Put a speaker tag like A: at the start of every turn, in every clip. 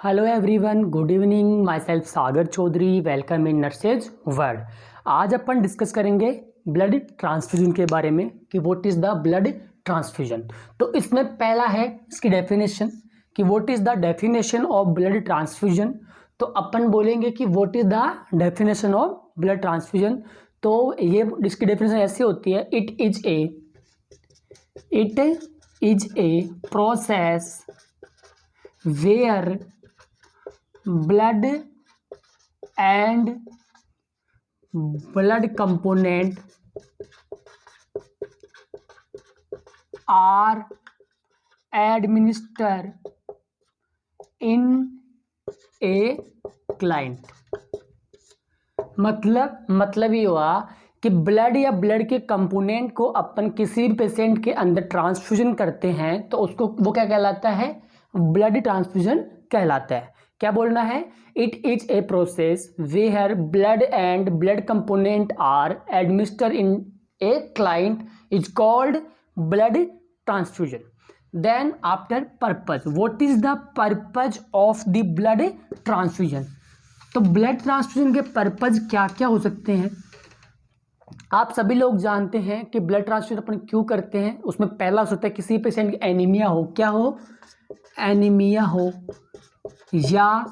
A: Hello everyone, good evening. My self Sagar Chaudhary, welcome in nurses world. आज अपन discuss करेंगे blood transfusion के बारे में कि what is the blood transfusion. तो इसमें पहला है इसकी डेफिनेशन कि what is the definition of blood transfusion. तो अपन बोलेंगे कि what is the definition of blood transfusion. तो ये इसकी डेफिनेशन ऐसी होती है, it is a process where blood and blood component are administered in a client। मतलब ये हुआ कि ब्लड या ब्लड के कंपोनेंट को अपन किसी भी पेशेंट के अंदर ट्रांसफ्यूजन करते हैं तो उसको वो क्या कहलाता है, ब्लड ट्रांसफ्यूजन कहलाता है। क्या बोलना है, it is a process where blood and blood component are administered in a client is called blood transfusion. Then after purpose, what is the purpose of the blood transfusion. तो blood transfusion के purpose क्या क्या हो सकते हैं। आप सभी लोग जानते हैं कि ब्लड ट्रांसफ्यूजन अपन क्यों करते हैं। उसमें पहला होता है किसी पेशेंट की एनीमिया हो, क्या हो, एनीमिया हो, या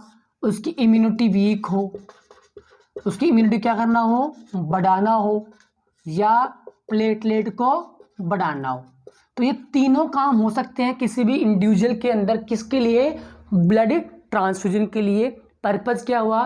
A: उसकी इम्यूनिटी वीक हो, उसकी इम्यूनिटी क्या करना हो, बढ़ाना हो, या प्लेटलेट को बढ़ाना हो। तो ये तीनों काम हो सकते हैं किसी भी इंडिविजुअल के अंदर। किसके लिए, ब्लड ट्रांसफ्यूजन के लिए। पर्पज क्या हुआ,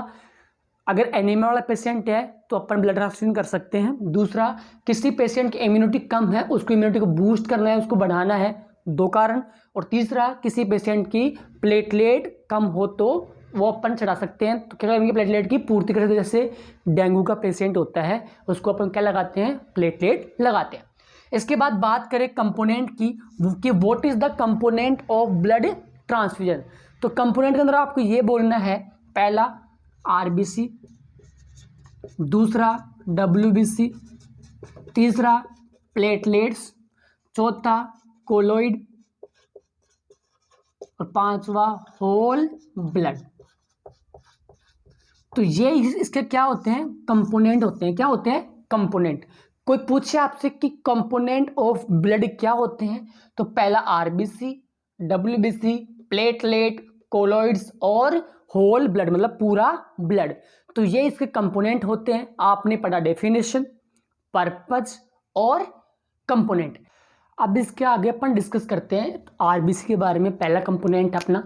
A: अगर एनीमिया वाला पेशेंट है तो अपन ब्लड ट्रांसफ्यूजन कर सकते हैं। दूसरा, किसी पेशेंट की इम्यूनिटी कम है, उसको इम्यूनिटी को बूस्ट करना है, उसको बढ़ाना है, दो कारण। और तीसरा, किसी पेशेंट की प्लेटलेट कम हो तो वो अपन चढ़ा सकते हैं। तो क्या करेंगे, प्लेटलेट की पूर्ति कर सकते हैं। जैसे डेंगू का पेशेंट होता है उसको अपन क्या लगाते हैं, प्लेटलेट लगाते हैं। इसके बाद बात करें कंपोनेंट की कि what is the component of blood transfusion. तो कंपोनेंट के अंदर आपको ये बोलना है, पहला आरबीसी, दूसरा डब्ल्यूबीसी, तीसरा प्लेटलेट्स, चौथा कोलोइड, और पांचवा होल ब्लड। तो ये इसके क्या होते हैं, कंपोनेंट होते हैं। क्या होते हैं, कंपोनेंट। कोई पूछे आपसे कि कंपोनेंट ऑफ ब्लड क्या होते हैं, तो पहला आरबीसी, डब्ल्यूबीसी, प्लेटलेट, कोलोइड्स और होल ब्लड, मतलब पूरा ब्लड। तो ये इसके कंपोनेंट होते हैं। आपने पढ़ा डेफिनेशन, पर्पज और कंपोनेंट। अब इसके आगे अपन डिस्कस करते हैं आरबीसी के बारे में। पहला कंपोनेंट अपना,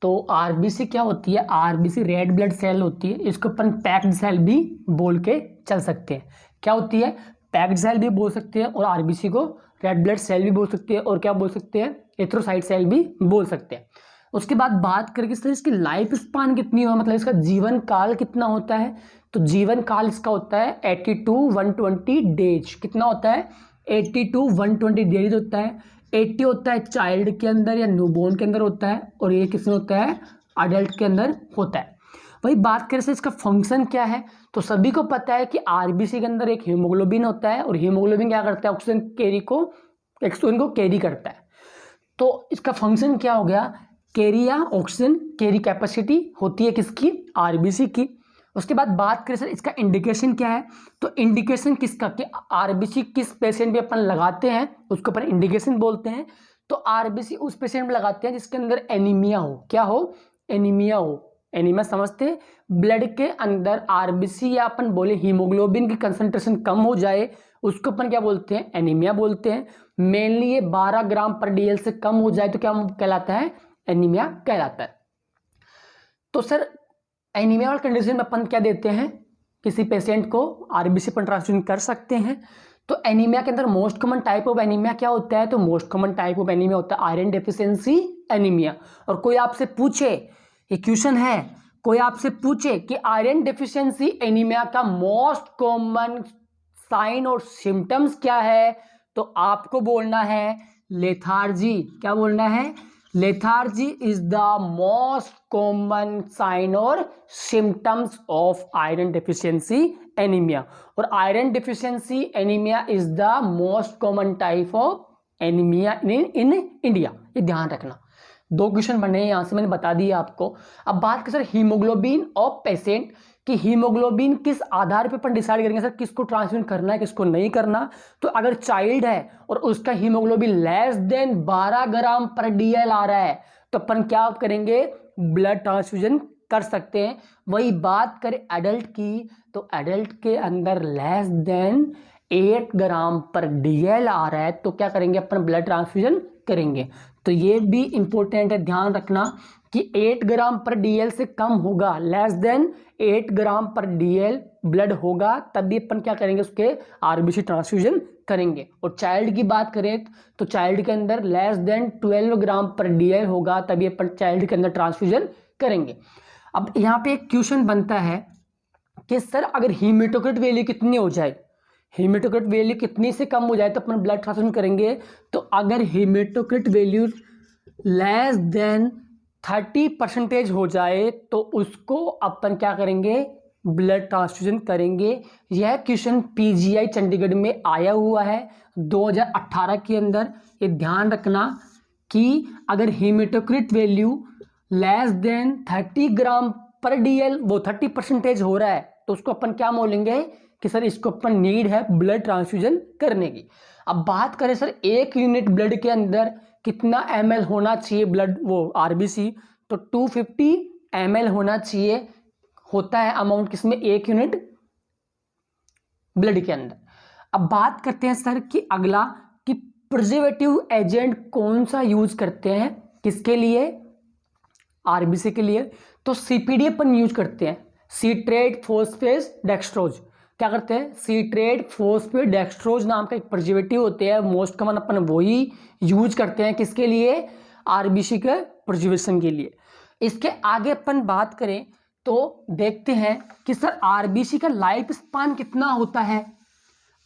A: तो आरबीसी क्या होती है, आरबीसी रेड ब्लड सेल होती है। इसको अपन पैक्ड सेल भी बोल के चल सकते हैं। क्या होती है, पैक्ड सेल भी बोल सकते हैं, और आरबीसी को रेड ब्लड सेल भी बोल सकते हैं, और क्या बोल सकते हैं, एथ्रोसाइट सेल भी बोल सकते हैं। उसके बाद बात करें कि इसकी लाइफ स्पान कितनी हो, मतलब इसका जीवन काल कितना होता है। तो जीवन काल इसका होता है 80 to 120 डेज। कितना होता है, 80 to 120 डेज होता है। 80 होता है चाइल्ड के अंदर या न्यूबॉर्न के अंदर होता है, और ये किसमें होता है, अडल्ट के अंदर होता है। वही बात करें से इसका फंक्शन क्या है, तो सभी को पता है कि आरबीसी के अंदर एक हीमोग्लोबिन होता है, और हीमोग्लोबिन क्या करता है, ऑक्सीजन को कैरी करता है। तो इसका फंक्शन क्या हो गया, कैरी या ऑक्सीजन कैरी कैपेसिटी होती है किसकी, आरबीसी की। उसके बाद बात करें सर इसका इंडिकेशन क्या है, तो इंडिकेशन किसका, कि आरबीसी किस पेशेंट पे अपन लगाते हैं उसको अपन इंडिकेशन बोलते हैं। तो आरबीसी उस पेशेंट में लगाते हैं जिसके अंदर एनीमिया हो, क्या हो, एनीमिया हो। एनीमिया समझते हैं, ब्लड के अंदर आरबीसी या अपन बोले हीमोग्लोबिन की कंसंट्रेशन कम हो जाए, उसको अपन क्या बोलते हैं, एनीमिया बोलते हैं। मेनली ये 12 ग्राम पर डीएल से कम हो जाए तो क्या कहलाता है, एनीमिया कहलाता है। तो सर एनीमिया वाले कंडीशन में अपन क्या देते हैं, किसी पेशेंट को आरबीसी पर ट्रांसफ्यूजन कर सकते हैं। तो एनीमिया के अंदर most common type of anaemia क्या होता है, तो most common type of anaemia होता है आयरन डेफिशिएंसी एनीमिया। और कोई आपसे पूछे, ये क्वेश्चन है, कोई आपसे पूछे कि आयरन डेफिशिएंसी एनीमिया का मोस्ट कॉमन साइन और सिम्टम्स क्या है, तो आपको बोलना है लेथार्जी। क्या बोलना है, lethargy is the most common sign और symptoms of iron deficiency anaemia. और iron deficiency anaemia is the most common type of anaemia in India, ये ध्यान रखना। 2 क्वेश्चन बने हैं यहाँ से, मैंने बता दिया आपको। अब बात करें सर हीमोग्लोबिन ऑफ पेशेंट, कि हीमोग्लोबिन किस आधार पे अपन डिसाइड करेंगे सर किसको ट्रांसफ्यूजन करना है किसको नहीं करना। तो अगर चाइल्ड है और उसका हीमोग्लोबिन लेस देन 12 ग्राम पर DL आ रहा है तो अपन क्या करेंगे, ब्लड ट्रांसफ्यूजन कर सकते हैं। वही बात करें एडल्ट की, तो एडल्ट के अंदर लेस देन 8 ग्राम पर DL आ रहा है तो क्या करेंगे, अपन ब्लड ट्रांसफ्यूजन करेंगे। तो ये भी इंपॉर्टेंट है, ध्यान रखना कि 8 ग्राम पर DL से कम होगा, लेस देन 8 ग्राम पर DL ब्लड होगा तभी अपन क्या करेंगे, उसके RBC ट्रांसफ्यूजन करेंगे। और चाइल्ड की बात करें तो चाइल्ड के अंदर लेस देन 12 ग्राम पर DL होगा तभी अपन चाइल्ड के अंदर ट्रांसफ्यूजन करेंगे। अब यहाँ पे एक क्वेश्चन बनता है कि सर अगर हीमेटोक्रिट वैल्यू कितनी हो जाए, हीमेटोक्रिट वैल्यू कितनी से कम हो जाए तो अपन ब्लड ट्रांसफ्यूजन करेंगे। तो अगर हीमेटोक्रिट वैल्यू लेस देन 30% हो जाए तो उसको अपन क्या करेंगे, ब्लड ट्रांसफ्यूजन करेंगे। यह क्वेश्चन PGI चंडीगढ़ में आया हुआ है 2018 के अंदर। ये ध्यान रखना कि अगर हीमेटोक्रिट वैल्यू लेस देन 30 ग्राम पर DL वो 30% हो रहा है तो उसको अपन क्या बोलेंगे कि सर इसको अपन नीड है ब्लड ट्रांसफ्यूजन करने की। अब बात करें सर 1 यूनिट ब्लड के अंदर कितना ml होना चाहिए ब्लड वो RBC, तो 250 ml होना चाहिए, होता है अमाउंट किसमें, 1 यूनिट ब्लड के अंदर। अब बात करते हैं सर कि अगला कि प्रिजर्वेटिव एजेंट कौन सा यूज करते हैं किसके लिए, RBC के लिए। तो CPD अपन यूज करते हैं, सीट्रेट फॉस्फेट डेक्सट्रोज। क्या करते हैं, सीट्रेट फॉस्फेट डेक्सट्रोज नाम का एक प्रिजर्वेटिव होते हैं, मोस्ट कॉमन अपन वही यूज करते हैं किसके लिए, RBC के प्रिजर्वेशन के लिए। इसके आगे अपन बात करें तो देखते हैं कि सर RBC का लाइफ स्पान कितना होता है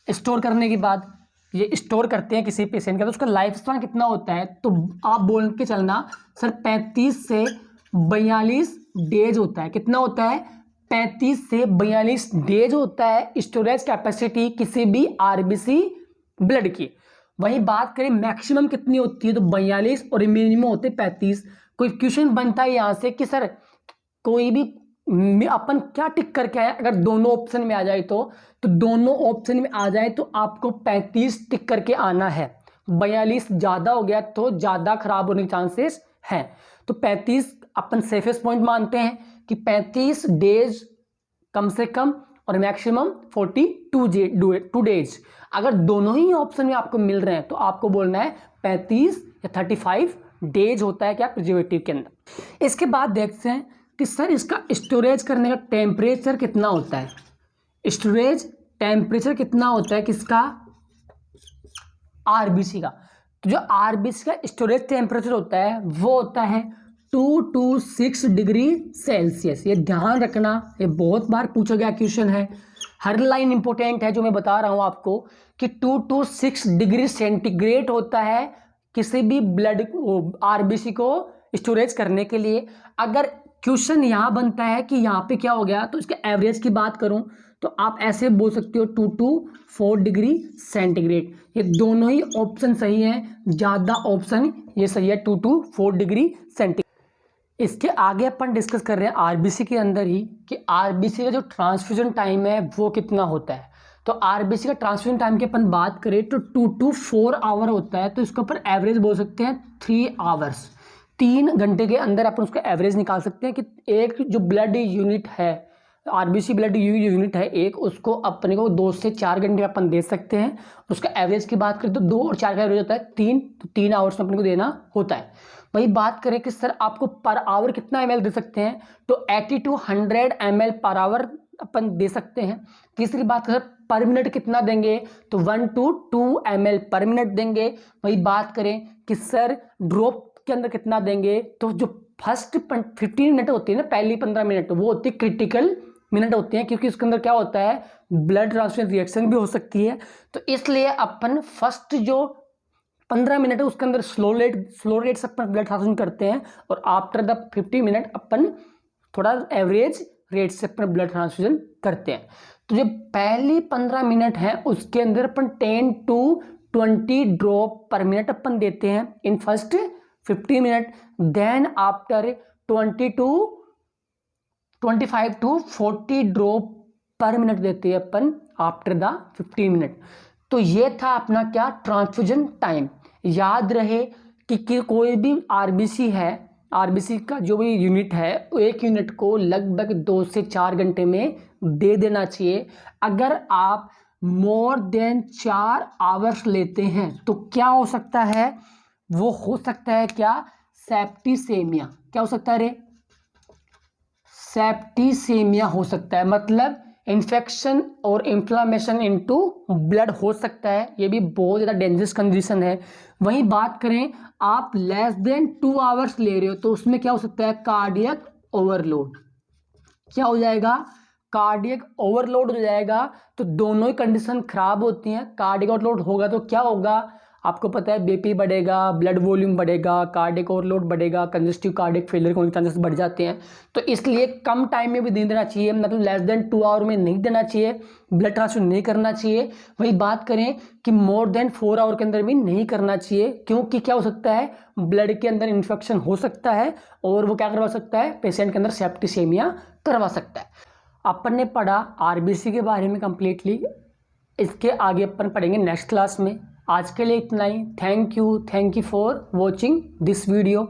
A: स्टोर करने के बाद, ये स्टोर करते हैं किसी पेशेंट का तो उसका लाइफ स्पान कितना होता है। तो आप बोल के चलना सर 35 से 42 डेज होता है। कितना होता है, 35 से 42 डेज होता है स्टोरेज कैपेसिटी किसी भी RBC ब्लड की। वही बात करें मैक्सिमम कितनी होती है तो 42 और मिनिमम होते 35। कोई क्वेश्चन बनता है यहाँ से कि सर कोई भी अपन क्या टिक करके आए, अगर दोनों ऑप्शन में आ जाए तो दोनों ऑप्शन में आ जाए तो आपको 35 टिक करके आना है। 42 ज़्यादा हो गया तो ज़्यादा खराब होने के चांसेस हैं। तो 35 अपन सेफेस्ट पॉइंट मानते हैं कि 35 डेज कम से कम और मैक्सिमम 42 डेज। अगर दोनों ही ऑप्शन में आपको मिल रहे हैं तो आपको बोलना है 35 या 35 डेज होता है क्या प्रिजर्वेटिव के अंदर। इसके बाद देखते हैं कि सर इसका स्टोरेज करने का टेम्परेचर कितना होता है, स्टोरेज टेम्परेचर कितना होता है किसका, RBC का। तो जो RBC का स्टोरेज टेम्परेचर होता है वो होता है 2 to 6 डिग्री सेल्सियस। ये ध्यान रखना, ये बहुत बार पूछा गया क्वेश्चन है, हर लाइन इंपॉर्टेंट है जो मैं बता रहा हूं आपको कि 2 to 6 डिग्री सेंटीग्रेड होता है किसी भी ब्लड RBC को स्टोरेज करने के लिए। अगर क्वेश्चन यहाँ बनता है कि यहाँ पे क्या हो गया तो इसके एवरेज की बात करूं तो आप ऐसे बोल सकते हो 2 to 4 डिग्री सेंटीग्रेड। ये दोनों ही ऑप्शन सही हैं, ज़्यादा ऑप्शन ये सही है 2 to 4 डिग्री सेंटीग्रेड। इसके आगे अपन डिस्कस कर रहे हैं RBC के अंदर ही कि RBC का जो ट्रांसफ्यूजन टाइम है वो कितना होता है। तो RBC का ट्रांसफ्यूजन टाइम की अपन बात करें तो 2 to 4 आवर होता है, तो इसके ऊपर एवरेज बोल सकते हैं 3 आवर्स। 3 घंटे के अंदर अपन उसका एवरेज निकाल सकते हैं कि एक जो ब्लड यूनिट है RBC ब्लड यूनिट है एक, उसको अपने को 2 से 4 घंटे अपन दे सकते हैं। उसका एवरेज की बात करें तो 2 और 4 का एवरेज होता है 3, तो 3 आवर्स में अपने को देना होता है। वही बात करें कि सर आपको पर आवर कितना ml दे सकते हैं तो 80 to 100 ml पर आवर अपन दे सकते हैं। तीसरी बात करें पर मिनट कितना देंगे तो 1 to 2 ml पर मिनट देंगे। वही बात करें कि सर ड्रॉप के अंदर कितना देंगे तो जो फर्स्ट 15 मिनट होती है ना, पहली 15 मिनट वो होती है क्रिटिकल मिनट होती हैं, क्योंकि उसके अंदर क्या होता है ब्लड ट्रांसफ्यूजन रिएक्शन भी हो सकती है। तो इसलिए अपन फर्स्ट जो 15 मिनट है उसके अंदर स्लो रेट से अपन ब्लड ट्रांसफ्यूजन करते हैं और आफ्टर द 50 मिनट अपन थोड़ा एवरेज रेट से अपन ब्लड ट्रांसफ्यूजन करते हैं। तो जो पहली 15 मिनट है उसके अंदर अपन 10 to 20 ड्रॉप पर मिनट अपन देते हैं in first 50 minute, then after 25 to 40 drop पर मिनट देते हैं अपन आफ्टर द 15 मिनट। तो ये था अपना क्या, ट्रांसफ्यूजन टाइम। याद रहे कि कोई भी आरबीसी है, आरबीसी का जो भी यूनिट है, एक यूनिट को लगभग 2 से 4 घंटे में दे देना चाहिए। अगर आप मोर देन 4 आवर्स लेते हैं तो क्या हो सकता है, वो हो सकता है क्या, सेप्टिसेमिया। क्या हो सकता है रे, सेप्टिसेमिया हो सकता है, मतलब इन्फेक्शन और इन्फ्लामेशन इनटू ब्लड हो सकता है। ये भी बहुत ज़्यादा डेंजरस कंडीशन है। वहीं बात करें आप लेस देन 2 आवर्स ले रहे हो तो उसमें क्या हो सकता है, कार्डियक ओवरलोड। क्या हो जाएगा, कार्डियक ओवरलोड हो जाएगा। तो दोनों ही कंडीशन खराब होती हैं। कार्डियक ओवरलोड होगा तो क्या होगा, आपको पता है बीपी बढ़ेगा, ब्लड वॉल्यूम बढ़ेगा, कार्डियक ओवरलोड बढ़ेगा, कंजेस्टिव कार्डियक फेलियर होने के चांसेस बढ़ जाते हैं। तो इसलिए कम टाइम में भी नहीं देना चाहिए, मतलब लेस देन 2 आवर में नहीं देना चाहिए, ब्लड ट्रांसफ्यूजन नहीं करना चाहिए। वही बात करें कि मोर देन 4 आवर के अंदर भी नहीं करना चाहिए, क्योंकि क्या हो सकता है, ब्लड के अंदर इन्फेक्शन हो सकता है और वो क्या करवा सकता है, पेशेंट के अंदर सेप्टिसेमिया करवा सकता है। अपन ने पढ़ा आरबीसी के बारे में कंप्लीटली, इसके आगे अपन पढ़ेंगे नेक्स्ट क्लास में। आज के लिए इतना ही। Thank you for watching this video.